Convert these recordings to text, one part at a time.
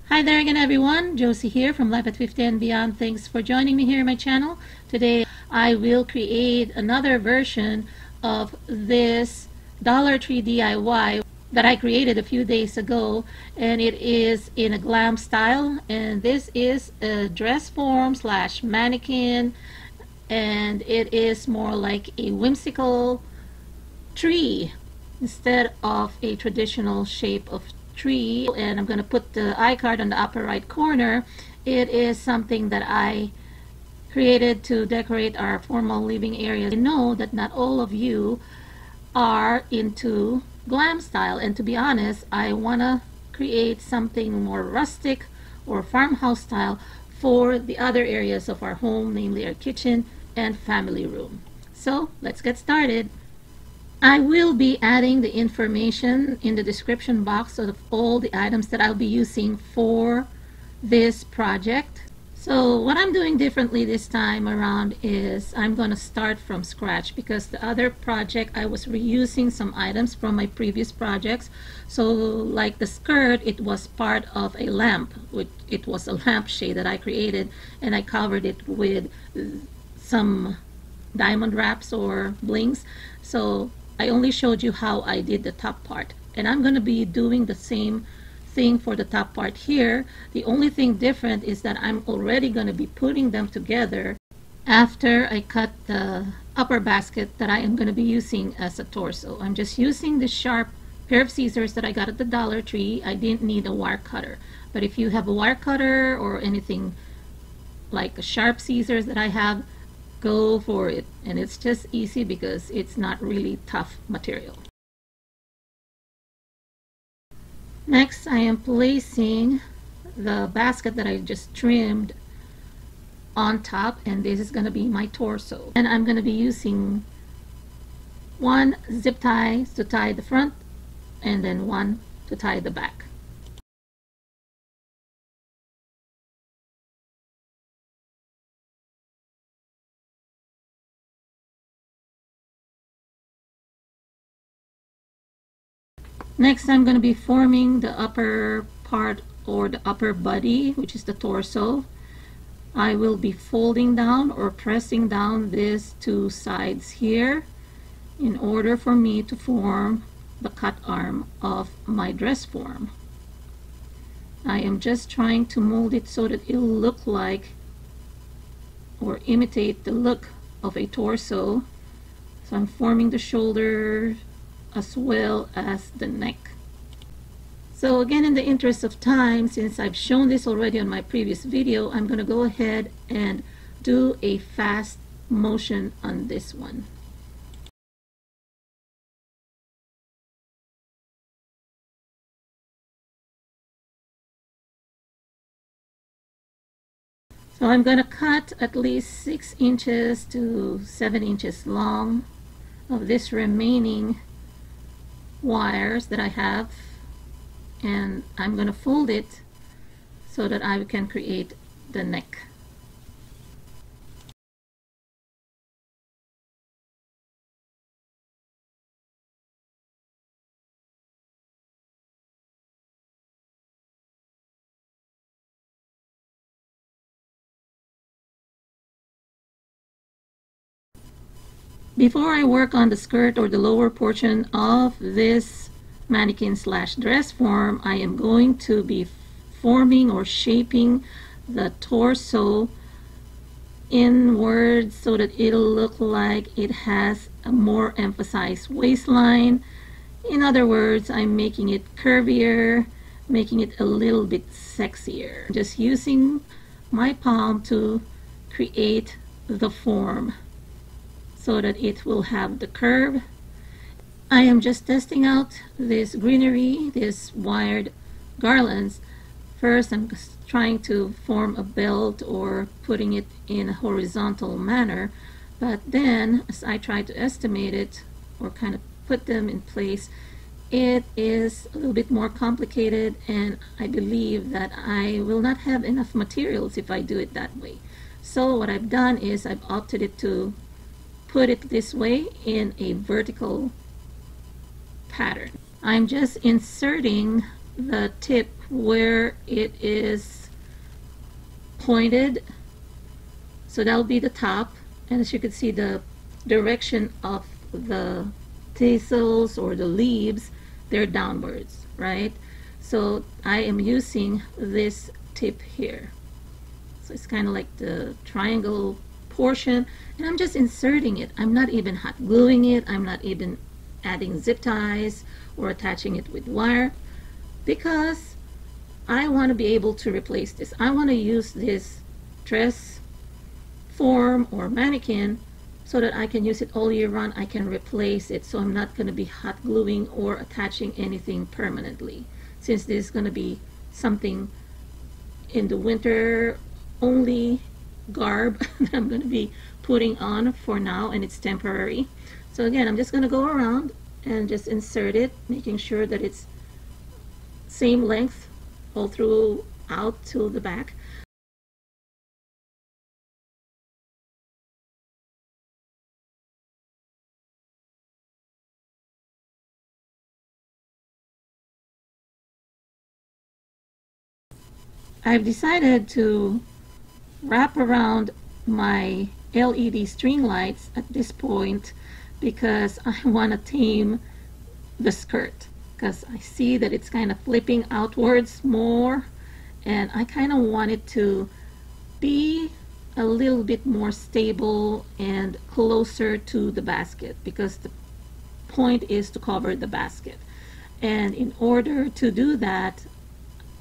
Hi there again everyone, Josie here from Life at 50 and Beyond. Thanks for joining me here on my channel. Today I will create another version of this Dollar Tree DIY that I created a few days ago, and it is in a glam style, and this is a dress form slash mannequin, and it is more like a whimsical tree instead of a traditional shape of tree. And I'm going to put the iCard on the upper right corner. It is something that I created to decorate our formal living area. I know that not all of you are into glam style, and to be honest, I want to create something more rustic or farmhouse style for the other areas of our home, namely our kitchen and family room. So let's get started. I will be adding the information in the description box of all the items that I'll be using for this project. So what I'm doing differently this time around is I'm going to start from scratch, because the other project I was reusing some items from my previous projects. So like the skirt, it was part of a lamp. It was a lampshade that I created, and I covered it with some diamond wraps or blings. So I only showed you how I did the top part, and I'm going to be doing the same thing for the top part here. The only thing different is that I'm already going to be putting them together after I cut the upper basket that I am going to be using as a torso. I'm just using this sharp pair of scissors that I got at the Dollar Tree. I didn't need a wire cutter, but if you have a wire cutter or anything like the sharp scissors that I have, go for it. And it's just easy because it's not really tough material. Next, I am placing the basket that I just trimmed on top, and this is going to be my torso. And I'm going to be using one zip tie to tie the front, and then one to tie the back. Next, I'm going to be forming the upper part, or the upper body, which is the torso. I will be folding down or pressing down these two sides here in order for me to form the cut arm of my dress form. I am just trying to mold it so that it'll look like or imitate the look of a torso. So I'm forming the shoulder as well as the neck. So again, in the interest of time, since I've shown this already on my previous video, I'm going to go ahead and do a fast motion on this one. So I'm going to cut at least 6 inches to 7 inches long of this remaining wires that I have, and I'm going to fold it so that I can create the neck. Before I work on the skirt or the lower portion of this mannequin slash dress form, I am going to be forming or shaping the torso inwards so that it'll look like it has a more emphasized waistline. In other words, I'm making it curvier, making it a little bit sexier. Just using my palm to create the form so that it will have the curve. I am just testing out this greenery, this wired garlands. First, I'm trying to form a belt or putting it in a horizontal manner, but then as I try to estimate it or kind of put them in place, it is a little bit more complicated, and I believe that I will not have enough materials if I do it that way. So what I've done is I've opted it to put it this way in a vertical pattern. I'm just inserting the tip where it is pointed, so that'll be the top, and as you can see, the direction of the tassels or the leaves, they're downwards, right? So I am using this tip here, so it's kind of like the triangle portion, and I'm just inserting it. I'm not even hot gluing it. I'm not even adding zip ties or attaching it with wire, because I want to be able to replace this. I want to use this dress form or mannequin so that I can use it all year round. I can replace it, so I'm not going to be hot gluing or attaching anything permanently, since this is going to be something in the winter only garb that I'm going to be putting on for now, and it's temporary. So again, I'm just going to go around and just insert it, making sure that it's same length all throughout to the back. I've decided to wrap around my LED string lights at this point because I want to tame the skirt, because I see that it's kind of flipping outwards more, and I kind of want it to be a little bit more stable and closer to the basket, because the point is to cover the basket. And in order to do that,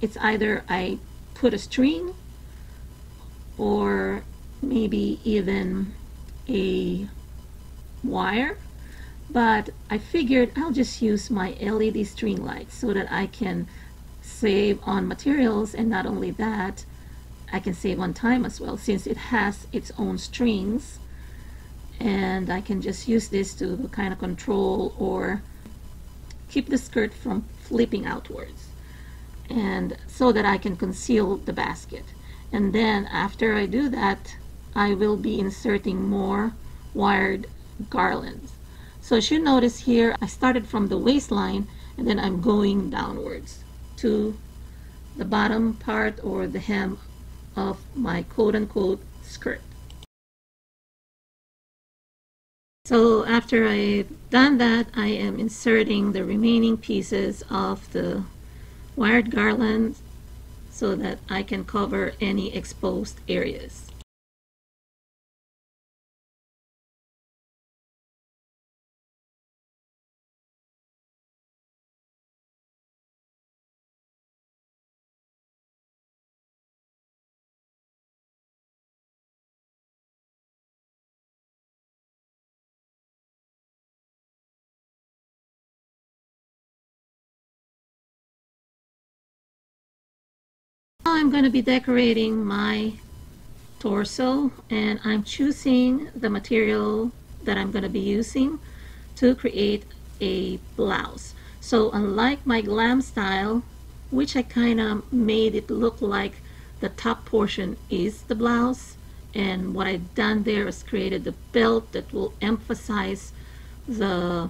it's either I put a string or maybe even a wire, but I figured I'll just use my LED string lights so that I can save on materials, and not only that, I can save on time as well, since it has its own strings, and I can just use this to kind of control or keep the skirt from flipping outwards, and so that I can conceal the basket. And then after I do that, I will be inserting more wired garlands. So as you notice here, I started from the waistline and then I'm going downwards to the bottom part or the hem of my quote-unquote skirt. So after I've done that, I am inserting the remaining pieces of the wired garland so that I can cover any exposed areas. Now I'm going to be decorating my torso, and I'm choosing the material that I'm going to be using to create a blouse. So unlike my glam style, which I kind of made it look like the top portion is the blouse, and what I've done there is created the belt that will emphasize the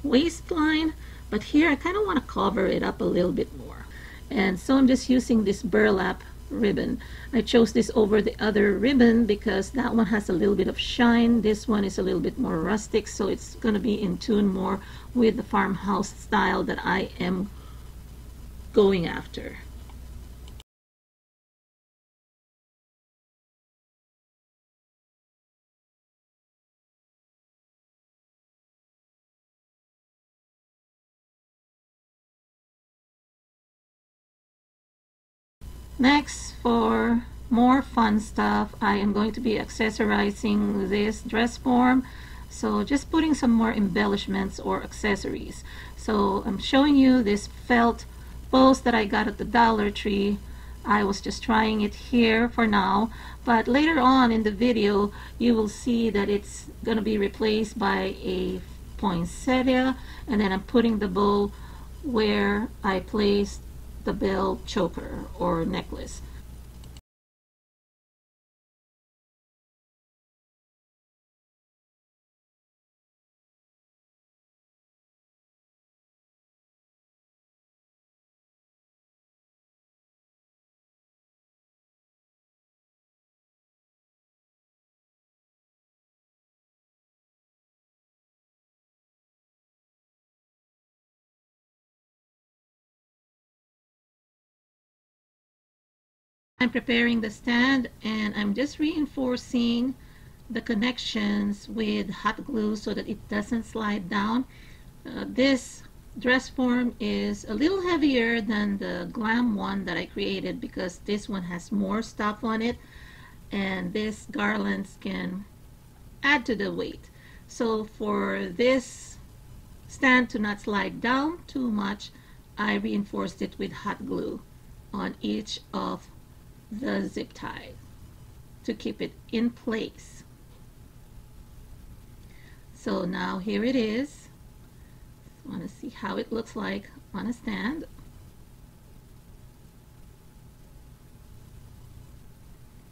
waistline, but here I kind of want to cover it up a little bit more, and so I'm just using this burlap ribbon. I chose this over the other ribbon because that one has a little bit of shine. This one is a little bit more rustic, so it's going to be in tune more with the farmhouse style that I am going after. Next, for more fun stuff, I am going to be accessorizing this dress form. So just putting some more embellishments or accessories. So I'm showing you this felt bows that I got at the Dollar Tree. I was just trying it here for now, but later on in the video you will see that it's going to be replaced by a poinsettia, and then I'm putting the bow where I placed the bell choker or necklace. I'm preparing the stand and I'm just reinforcing the connections with hot glue so that it doesn't slide down. This dress form is a little heavier than the glam one that I created because this one has more stuff on it, and this garlands can add to the weight. So for this stand to not slide down too much, I reinforced it with hot glue on each of the zip ties to keep it in place. So now here it is. I want to see how it looks like on a stand.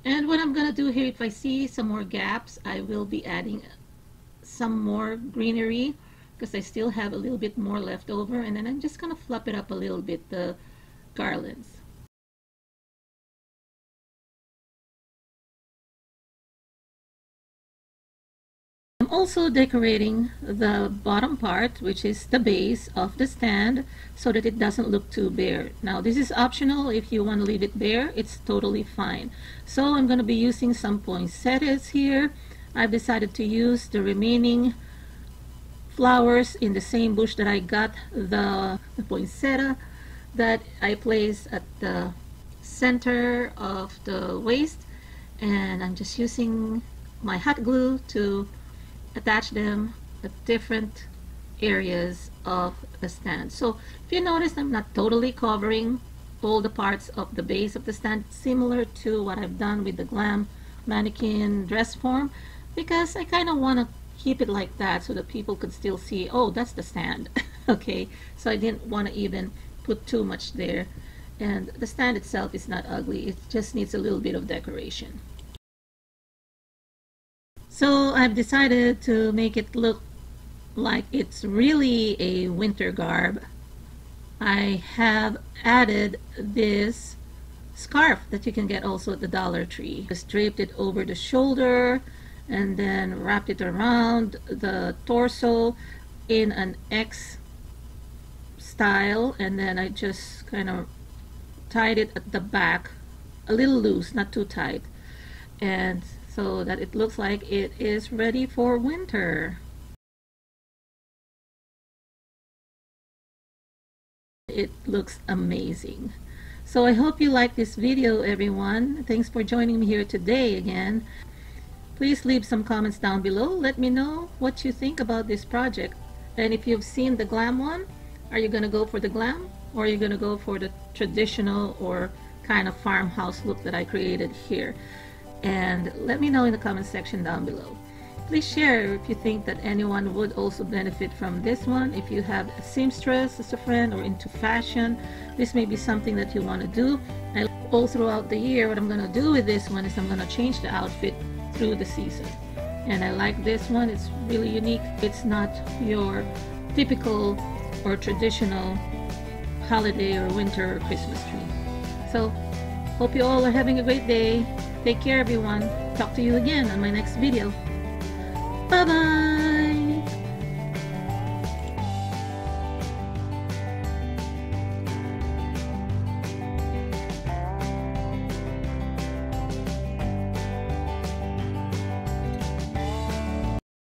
And what I'm going to do here, if I see some more gaps, I will be adding some more greenery because I still have a little bit more left over, and then I'm just going to fluff it up a little bit, the garlands. I'm also decorating the bottom part, which is the base of the stand, so that it doesn't look too bare. Now this is optional. If you want to leave it bare, it's totally fine. So I'm going to be using some poinsettias here. I've decided to use the remaining flowers in the same bush that I got the poinsettia that I placed at the center of the waist, and I'm just using my hot glue to attach them at different areas of the stand. So if you notice, I'm not totally covering all the parts of the base of the stand, similar to what I've done with the glam mannequin dress form, because I kind of want to keep it like that so that people could still see, oh, that's the stand. Okay, so I didn't want to even put too much there, and the stand itself is not ugly, it just needs a little bit of decoration. So I've decided to make it look like it's really a winter garb. I have added this scarf that you can get also at the Dollar Tree. Just draped it over the shoulder and then wrapped it around the torso in an X style, and then I just kind of tied it at the back a little loose, not too tight, and so that it looks like it is ready for winter. It looks amazing. So I hope you like this video, everyone. Thanks for joining me here today again. Please leave some comments down below. Let me know what you think about this project. And if you've seen the glam one, are you going to go for the glam, or are you going to go for the traditional or kind of farmhouse look that I created here? And let me know in the comment section down below. Please share if you think that anyone would also benefit from this one. If you have a seamstress as a friend or into fashion, this may be something that you want to do. And all throughout the year, what I'm going to do with this one is I'm going to change the outfit through the season. And I like this one. It's really unique. It's not your typical or traditional holiday or winter or Christmas tree. So hope you all are having a great day. Take care, everyone. Talk to you again on my next video. Bye bye.